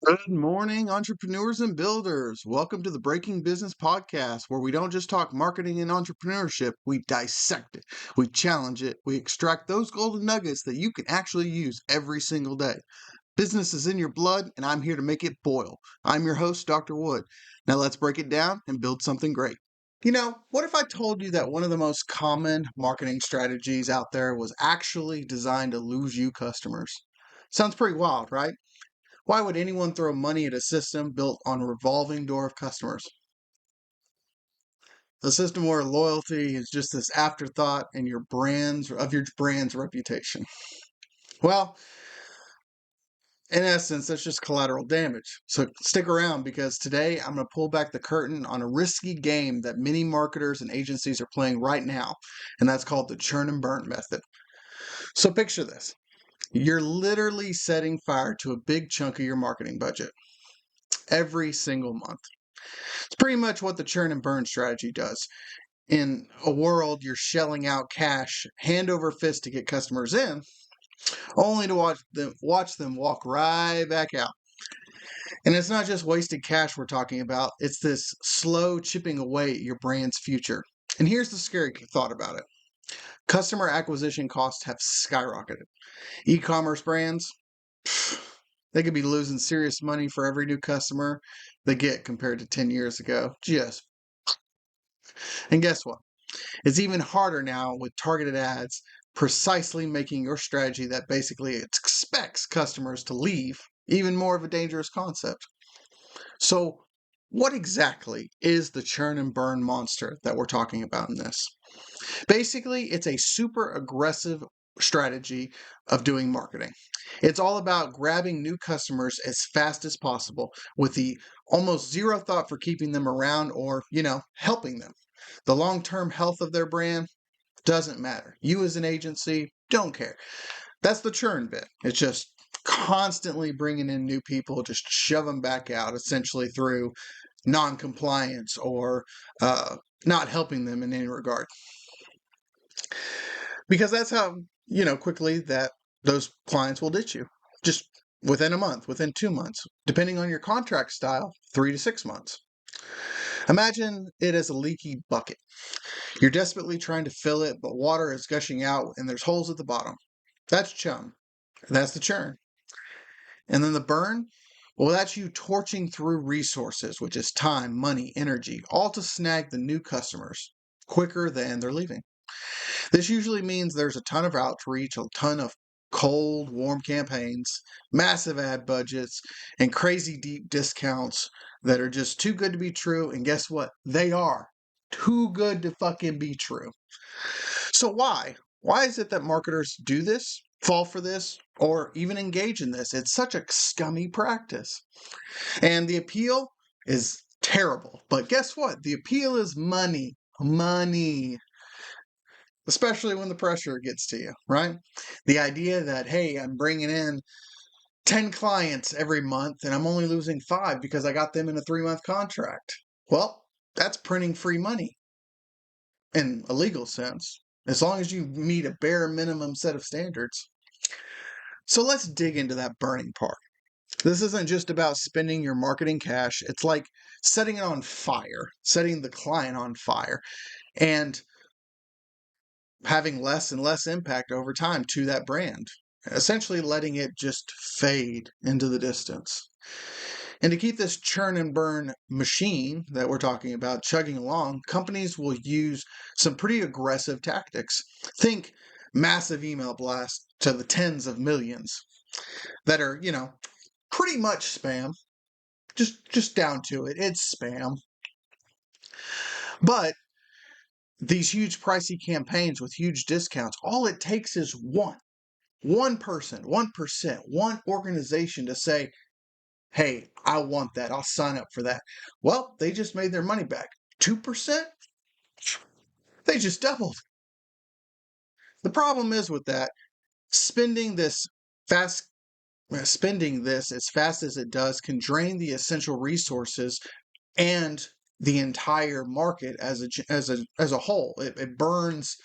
Good morning, entrepreneurs and builders. Welcome to the Breaking Business Podcast, where we don't just talk marketing and entrepreneurship, we dissect it, we challenge it, we extract those golden nuggets that you can actually use every single day. Business is in your blood, and I'm here to make it boil. I'm your host, Dr. Wood. Now let's break it down and build something great. What if I told you that one of the most common marketing strategies out there was actually designed to lose you customers? Sounds pretty wild, right? Why would anyone throw money at a system built on a revolving door of customers? A system where loyalty is just this afterthought in your brand's reputation. Well, in essence, that's just collateral damage. So stick around because today I'm going to pull back the curtain on a risky game that many marketers and agencies are playing right now, and that's called the churn and burn method. So picture this. You're literally setting fire to a big chunk of your marketing budget every single month. It's pretty much what the churn and burn strategy does. In a world you're shelling out cash hand over fist to get customers in, only to watch them walk right back out. And it's not just wasted cash we're talking about, it's this slow chipping away at your brand's future. And here's the scary thought about it. Customer acquisition costs have skyrocketed. E-commerce brands, they could be losing serious money for every new customer they get compared to 10 years ago. And guess what? It's even harder now with targeted ads precisely making your strategy that basically expects customers to leave even more of a dangerous concept. So, what exactly is the churn and burn monster that we're talking about in this? Basically, it's a super aggressive strategy of doing marketing. It's all about grabbing new customers as fast as possible with the almost zero thought for keeping them around or, helping them. The long term health of their brand doesn't matter. You as an agency don't care. That's the churn bit. It's just constantly bringing in new people, just shove them back out, essentially through non-compliance or not helping them in any regard. Because that's how, quickly that those clients will ditch you. Just within a month, within 2 months, depending on your contract style, 3 to 6 months. Imagine it as a leaky bucket. You're desperately trying to fill it, but water is gushing out and there's holes at the bottom. That's chum. That's the churn. And then the burn, well, that's you torching through resources, which is time, money, energy, all to snag the new customers quicker than they're leaving. This usually means there's a ton of outreach, a ton of cold, warm campaigns, massive ad budgets, and crazy deep discounts that are just too good to be true. And guess what? They are too good to fucking be true. So why? Why is it that marketers do this, fall for this, or even engage in this? It's such a scummy practice. And the appeal is terrible. But guess what? The appeal is money. Money. Especially when the pressure gets to you, right? The idea that, hey, I'm bringing in 10 clients every month and I'm only losing 5 because I got them in a 3-month contract. Well, that's printing free money in a legal sense, as long as you meet a bare minimum set of standards. So let's dig into that burning part. This isn't just about spending your marketing cash. It's like setting it on fire, setting the client on fire, and having less and less impact over time to that brand, essentially letting it just fade into the distance. And to keep this churn and burn machine that we're talking about chugging along, companies will use some pretty aggressive tactics. Think massive email blasts to the tens of millions that are, pretty much spam. Just down to it. It's spam. But these huge pricey campaigns with huge discounts, all it takes is one person, 1%, one organization to say, hey, I want that. I'll sign up for that. Well, they just made their money back. 2%? They just doubled. The problem is with that, spending this fast spending this as fast as it does can drain the essential resources and the entire market as a whole. It burns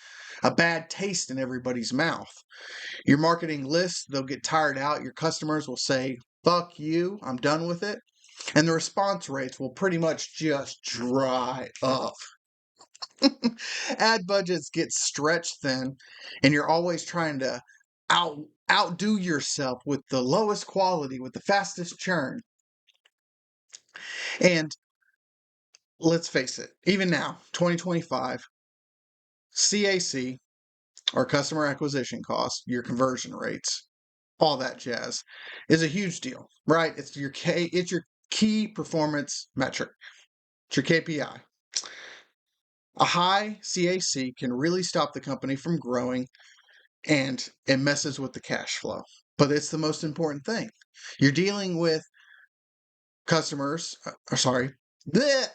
a bad taste in everybody's mouth. Your marketing list, they'll get tired out. Your customers will say, fuck you, I'm done with it. And the response rates will pretty much just dry up. Ad budgets get stretched thin, and you're always trying to outdo yourself with the lowest quality, with the fastest churn. And let's face it, even now, 2025, CAC, or customer acquisition cost, your conversion rates, all that jazz, is a huge deal, right? It's your key performance metric. It's your KPI. A high CAC can really stop the company from growing, and it messes with the cash flow. But it's the most important thing. You're dealing with customers,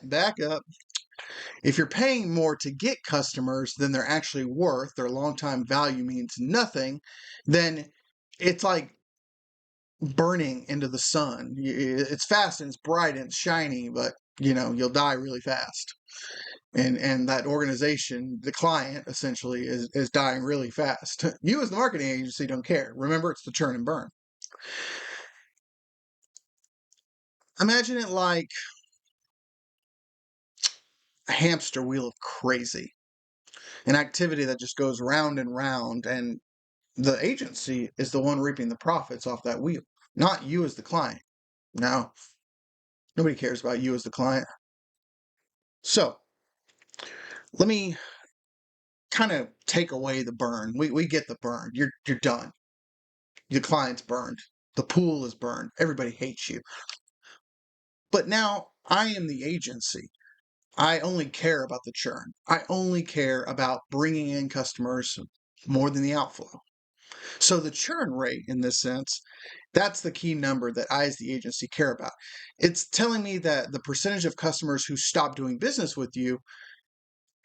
back up. If you're paying more to get customers than they're actually worth, their long-time value means nothing, then it's like burning into the sun. It's fast and it's bright and it's shiny, but you'll die really fast. And that organization, the client essentially is dying really fast. You as the marketing agency don't care. Remember, it's the churn and burn. Imagine it like a hamster wheel of crazy, an activity that just goes round and round, and the agency is the one reaping the profits off that wheel, not you as the client. Now, nobody cares about you as the client. So let me kind of take away the burn. We get the burn. You're done. Your client's burned. The pool is burned. Everybody hates you. But now I am the agency. I only care about the churn. I only care about bringing in customers more than the outflow. So the churn rate, in this sense, that's the key number that I, as the agency, care about. It's telling me that the percentage of customers who stop doing business with you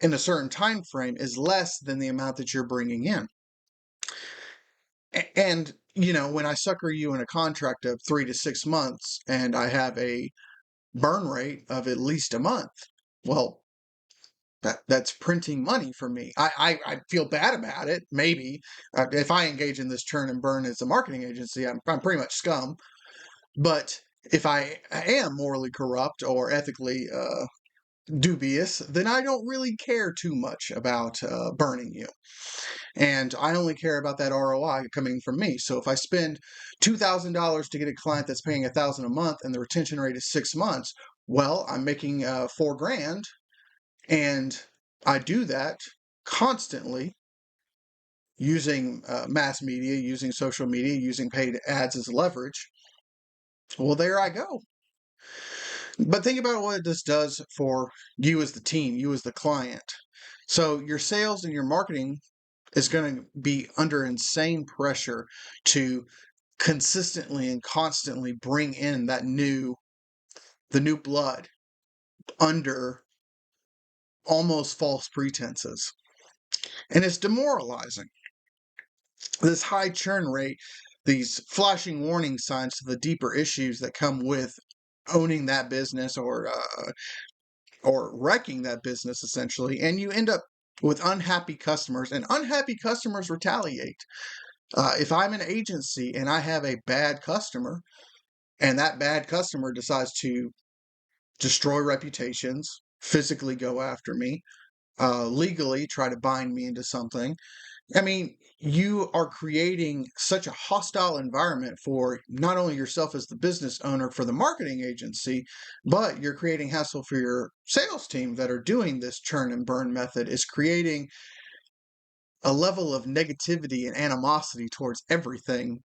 in a certain time frame is less than the amount that you're bringing in. And when I sucker you in a contract of 3 to 6 months and I have a burn rate of at least a month, well, that's printing money for me. I feel bad about it. Maybe if I engage in this churn and burn as a marketing agency, I'm pretty much scum. But if I am morally corrupt or ethically dubious, then I don't really care too much about burning you. And I only care about that ROI coming from me. So if I spend $2,000 to get a client that's paying $1,000 a month and the retention rate is 6 months, well, I'm making $4,000, and I do that constantly using mass media, using social media, using paid ads as leverage. Well, there I go. But think about what this does for you as the team, you as the client. So your sales and your marketing is going to be under insane pressure to consistently and constantly bring in the new blood under almost false pretenses. And it's demoralizing. This high churn rate, these flashing warning signs to the deeper issues that come with owning that business or wrecking that business essentially, and you end up with unhappy customers, and unhappy customers retaliate. If I'm an agency and I have a bad customer, and that bad customer decides to destroy reputations, physically go after me, legally try to bind me into something, I mean, you are creating such a hostile environment for not only yourself as the business owner for the marketing agency, but you're creating hassle for your sales team that are doing this churn and burn method, is creating a level of negativity and animosity towards everything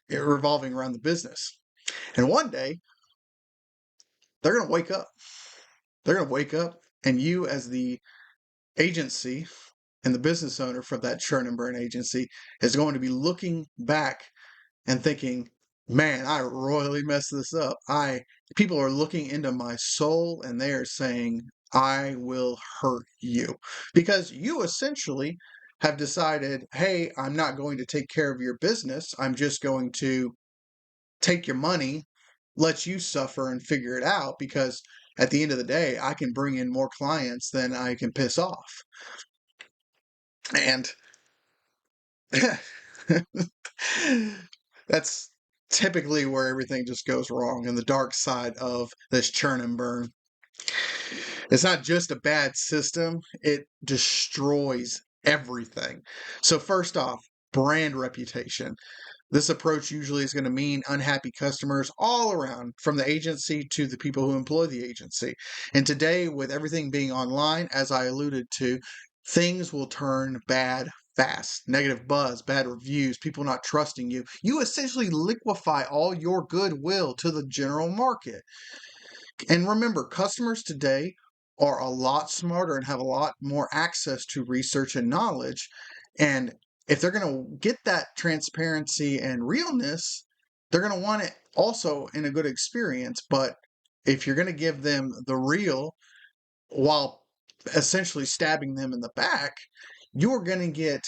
revolving around the business. And one day, they're going to wake up. They're going to wake up, and you, as the agency and the business owner for that churn and burn agency, is going to be looking back and thinking, man, I royally messed this up. People are looking into my soul and they are saying, I will hurt you. Because you essentially have decided, hey, I'm not going to take care of your business. I'm just going to take your money, let you suffer and figure it out, because at the end of the day, I can bring in more clients than I can piss off. And that's typically where everything just goes wrong and the dark side of this churn and burn. It's not just a bad system, it destroys everything. So, first off, brand reputation. This approach usually is going to mean unhappy customers all around, from the agency to the people who employ the agency. And today, with everything being online, as I alluded to, things will turn bad fast. Negative buzz, bad reviews, people not trusting you. You essentially liquefy all your goodwill to the general market. And remember, customers today are a lot smarter and have a lot more access to research and knowledge. And if they're going to get that transparency and realness, they're going to want it also in a good experience. But if you're going to give them the real while essentially stabbing them in the back, you're going to get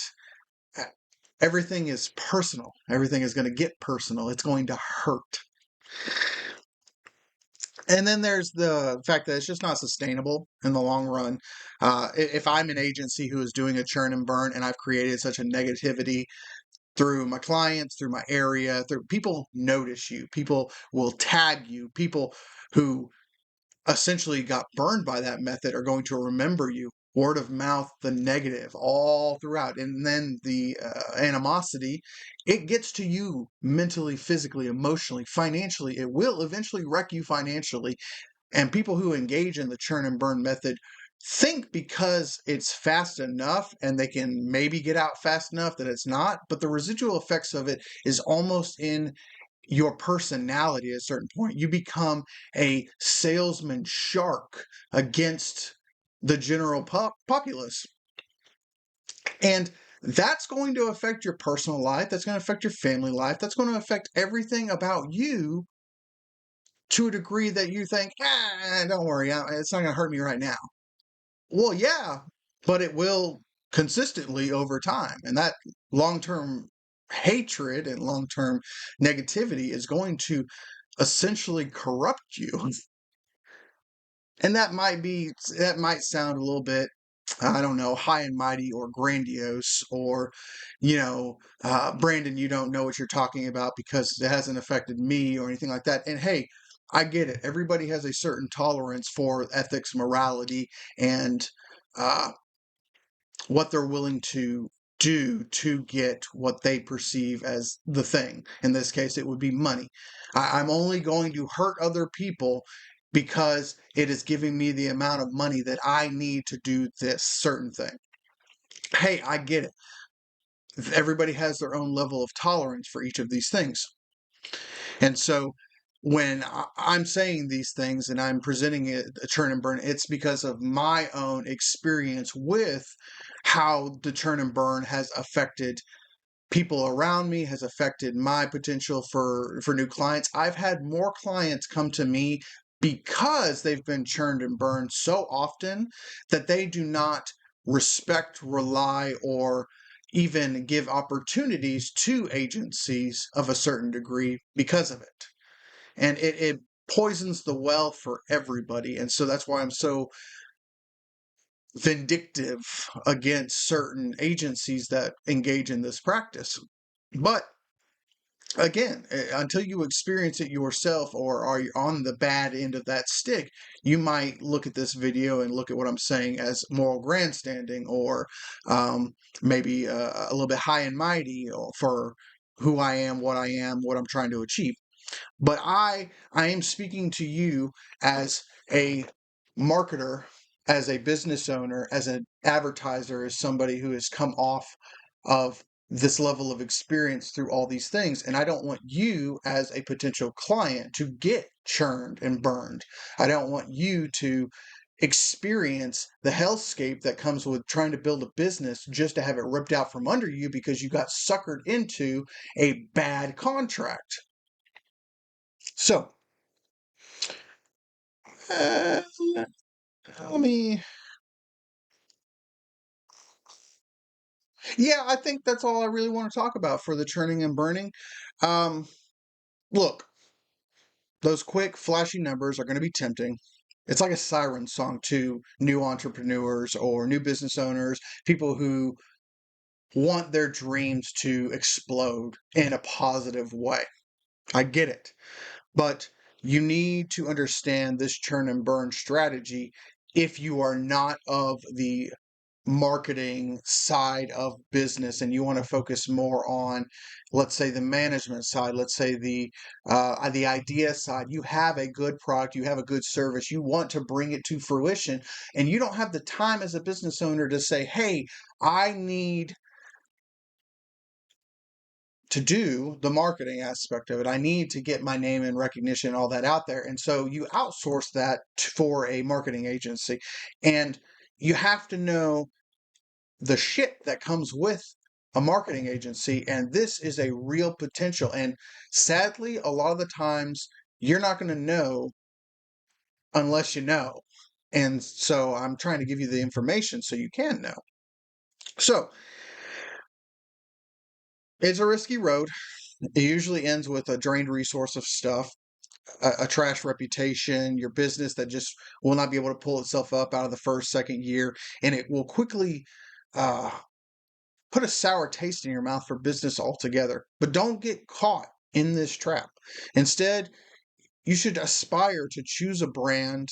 everything is personal. Everything is going to get personal. It's going to hurt. And then there's the fact that it's just not sustainable in the long run. If I'm an agency who is doing a churn and burn and I've created such a negativity through my clients, through my area, through people notice you, people will tag you, people who essentially got burned by that method are going to remember you. Word of mouth, the negative, all throughout. And then the animosity, it gets to you mentally, physically, emotionally, financially. It will eventually wreck you financially. And people who engage in the churn and burn method think because it's fast enough and they can maybe get out fast enough that it's not, but the residual effects of it is almost in your personality at a certain point. You become a salesman shark against the general populace. And that's going to affect your personal life. That's going to affect your family life. That's going to affect everything about you to a degree that you think, don't worry, it's not going to hurt me right now. Well, yeah, but it will consistently over time. And that long term hatred and long term negativity is going to essentially corrupt you. And that might sound a little bit, I don't know, high and mighty or grandiose, or, Brandon, you don't know what you're talking about because it hasn't affected me or anything like that. And hey, I get it. Everybody has a certain tolerance for ethics, morality, and uh, what they're willing to do to get what they perceive as the thing. In this case, it would be money. I'm only going to hurt other people because it is giving me the amount of money that I need to do this certain thing. Hey, I get it. Everybody has their own level of tolerance for each of these things. And so when I'm saying these things and I'm presenting it, a churn and burn, it's because of my own experience with how the churn and burn has affected people around me, has affected my potential for new clients. I've had more clients come to me because they've been churned and burned so often that they do not respect, rely, or even give opportunities to agencies of a certain degree because of it. And it poisons the well for everybody. And so that's why I'm so vindictive against certain agencies that engage in this practice. But again, until you experience it yourself or are on the bad end of that stick, you might look at this video and look at what I'm saying as moral grandstanding, or maybe a little bit high and mighty for who I am, what I'm trying to achieve. But I am speaking to you as a marketer, as a business owner, as an advertiser, as somebody who has come off of this level of experience through all these things. And I don't want you as a potential client to get churned and burned. I don't want you to experience the hellscape that comes with trying to build a business just to have it ripped out from under you because you got suckered into a bad contract. So, let me. Yeah, I think that's all I really want to talk about for the churning and burning. Um, Look, those quick, flashy numbers are going to be tempting. It's like a siren song to new entrepreneurs or new business owners, people who want their dreams to explode in a positive way. I get it. But you need to understand this churn and burn strategy if you are not of the marketing side of business and you want to focus more on, let's say, the management side, let's say the idea side. You have a good product, you have a good service, you want to bring it to fruition, and you don't have the time as a business owner to say, hey, I need to do the marketing aspect of it. I need to get my name and recognition, all that out there. And so you outsource that for a marketing agency. And you have to know the shit that comes with a marketing agency. And this is a real potential. And sadly, a lot of the times you're not going to know unless you know. And so I'm trying to give you the information so you can know. So it's a risky road. It usually ends with a drained resource of stuff, a trash reputation, your business that just will not be able to pull itself up out of the first, second year, and it will quickly uh, put a sour taste in your mouth for business altogether. But don't get caught in this trap. Instead, you should aspire to choose a brand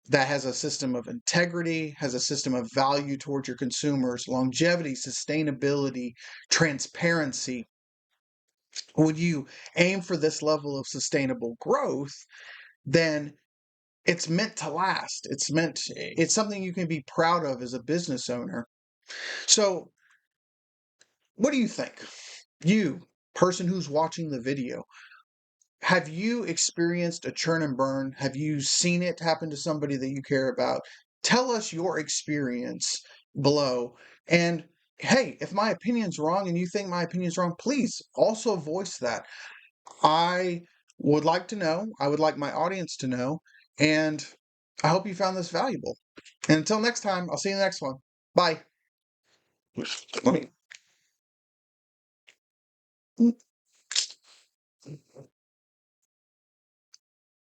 that has a system of integrity, has a system of value towards your consumers, longevity, sustainability, transparency. When you aim for this level of sustainable growth, then it's meant to last. It's something you can be proud of as a business owner. So, what do you think? You, person who's watching the video, have you experienced a churn and burn? Have you seen it happen to somebody that you care about? Tell us your experience below. And hey, if my opinion's wrong and you think my opinion's wrong, please also voice that. I would like to know. I would like my audience to know. And I hope you found this valuable. And until next time, I'll see you in the next one. Bye. Let me